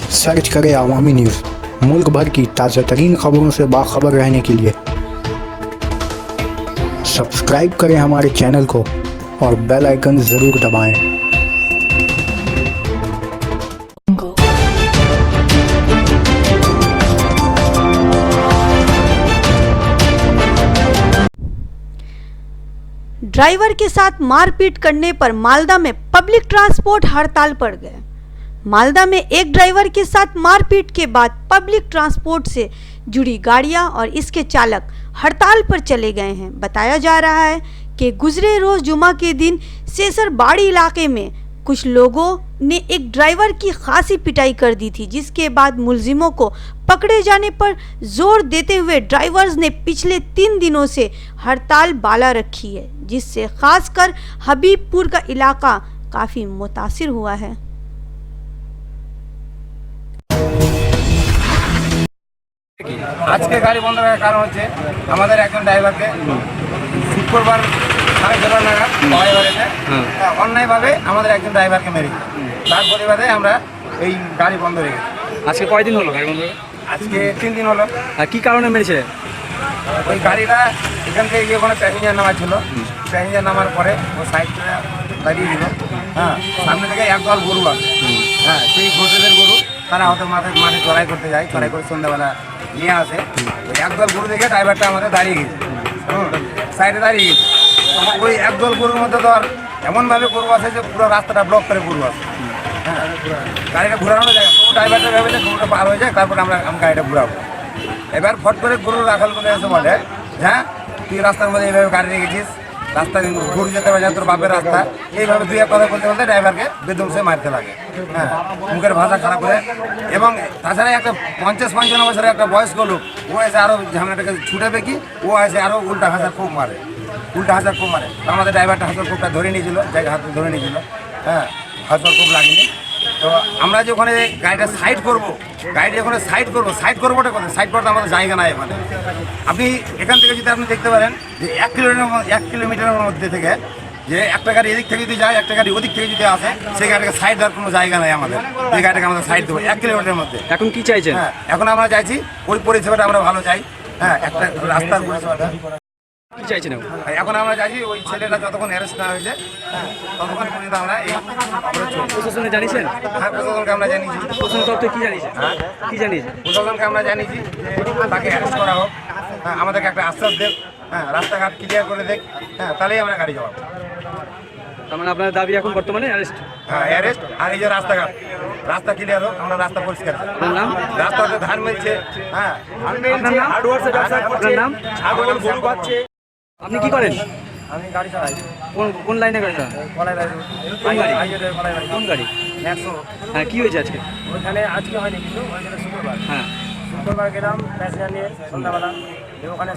Search करें अवामी news. मुल्क भर की ताज़ा तरीन खबरों से बाखबर रहने के लिए सब्सक्राइब करें हमारे चैनल को और बेल आइकन ज़रूर दबाएं। ड्राइवर के साथ मारपीट करने पर मालदा में पब्लिक ट्रांसपोर्ट हड़ताल पर गए। मालदा में एक ड्राइवर के साथ मारपीट के बाद पब्लिक ट्रांसपोर्ट से जुड़ी गाड़ियां और इसके चालक हड़ताल पर चले गए हैं। बताया जा रहा है कि गुजरे रोज जुमा के दिन सेसर बाड़ी इलाके में कुछ लोगों ने एक ड्राइवर की खासी पिटाई कर दी थी, जिसके बाद मुलजिमों को पकड़े जाने पर जोर देते हुए ड्राइवर्स ने पिछले 3 दिनों से हड़ताल बाला रखी है, जिससे खासकर हबीबपुर का इलाका काफी मुतासिर हुआ है। आज के गाड़ी बंद রাখার কারণ হচ্ছে আমাদের একজন ড্রাইভারকে শুক্রবার 11:30 নাগাদ বাড়িতে অন্যায়ভাবে আমাদের একজন ড্রাইভারকে মেরে তার প্রতিবাদে আমরা এই গাড়ি বন্ধ রেখেছি। আজকে কয়দিন হলো গাড়ি বন্ধ? আজকে 3 দিন হলো। আর কি কারণে মেরেছে? ওই গাড়িটা এখান থেকে গিয়ে কোনো প্যাসেঞ্জার নামা ছিল, প্যাসেঞ্জার নামার পরে ও সাইডটা দাঁড়িয়ে দিল। হ্যাঁ, সামনে থেকে একদল গরু আছে। হ্যাঁ, সেই গরুদের গরু তারা হয়তো মাঠে চড়াই করতে যায়, চড়াই করে সন্ধ্যাবেলা নিয়ে আসে। ওই একদল গরু দেখে ড্রাইভারটা আমাদের দাঁড়িয়ে গেছে, সাইডে দাঁড়িয়ে গেছে। ওই একদল গরুর মধ্যে তো আর এমনভাবে গরু আছে যে পুরো রাস্তাটা ব্লক করে গরু আছে। হ্যাঁ, গাড়িটা ঘোরানো যায়, ড্রাইভারটা ভেবেছে গরুটা পার হয়ে যায়, তারপরে আমরা গাড়িটা ঘুরাবো। এবার ফট করে গরুর রাখাল করে এসে বলে, হ্যাঁ তুই রাস্তার মধ্যে এইভাবে গাড়ি রেখেছিস, রাস্তা গরু যেতে পারে তোর বাপের রাস্তা। এইভাবে দুই এক কথা বলতে বলতে ড্রাইভারকে বেদমসে মারতে লাগে। হ্যাঁ, মুখের ভাষা খারাপ করে। এবং তাছাড়া একটা 50-55 বছরের একটা বয়স্ক লোক, ও এসে আরও ঝামেলাটাকে ছুটাবে কি, ও এসে আরও উল্টা হাজার খুব মারে, উল্টা হাজার খুব মারে। তো আমাদের ড্রাইভারটা হাজার খুবটা ধরে নিয়েছিল, জায়গা হাতে ধরে নিয়েছিল। হ্যাঁ, হাজার খুব লাগেনি। তো আমরা যে ওখানে গাড়িটা সাইড করবো, গাড়িটা ওখানে সাইড করবোটা কোথায়? সাইড করতে আমাদের জায়গা নাই ওখানে। আপনি এখান থেকে যদি আপনি দেখতে পারেন যে 1 কিলোমিটারের মধ্যে থেকে যে একটা গাড়ি এদিক থেকে যদি যায়, একটা গাড়ি ওদিক থেকে যদি আসে, সেই গাড়িটাকে সাইড দেওয়ার কোনো জায়গা নাই আমাদের। এই গাড়িটাকে আমাদের সাইড দেবো 1 কিলোমিটারের মধ্যে। এখন কি চাইছেন? হ্যাঁ, এখন আমরা চাইছি ওই পরিষেবাটা আমরা ভালো চাই। হ্যাঁ, একটা রাস্তার পরিষেবাটা কি চাইছেন এখন আমরা চাইছি ওই ছেলেটা যতক্ষণ অ্যারেস্ট না হয়েছে ততক্ষণ পর্যন্ত আমরা এই প্রশাসনে জানিয়েছেন? হ্যাঁ, প্রশাসনকে আমরা জানিয়েছি। প্রশাসন তরফে কি জানিয়েছেন? কি জানিয়েছেন? প্রশাসনকে আমরা জানিয়েছি যে তাকে অ্যারেস্ট করা হোক। হ্যাঁ, আমাদেরকে একটা আশ্বাস দেখ। হ্যাঁ, রাস্তাঘাট ক্লিয়ার করে দেখ। হ্যাঁ, তাহলেই আমরা গাড়ি যাবো। তার মানে আপনার দাবি এখন বর্তমানে অ্যারেস্ট? হ্যাঁ, অ্যারেস্ট। আর এই যে রাস্তাঘাট, রাস্তা ক্লিয়ার হোক, আমরা রাস্তা পরিষ্কার। আপনার নাম? রাস্তাতে ধান মিলছে। হ্যাঁ, আপনার নাম? আপনি কি করেন? আমি গাড়ি চালাই। কোন লাইনে গাড়ি চালান? কোন গাড়ি? কোন গাড়ি? 100। হ্যাঁ, কি হয়েছে আজকে? ওইখানে আজকে হয়নি কিছু, ওইখানে শুক্রবার। হ্যাঁ, শুক্রবার গেলাম প্যাসেঞ্জার নিয়ে সন্ধ্যাবেলা, ওখানে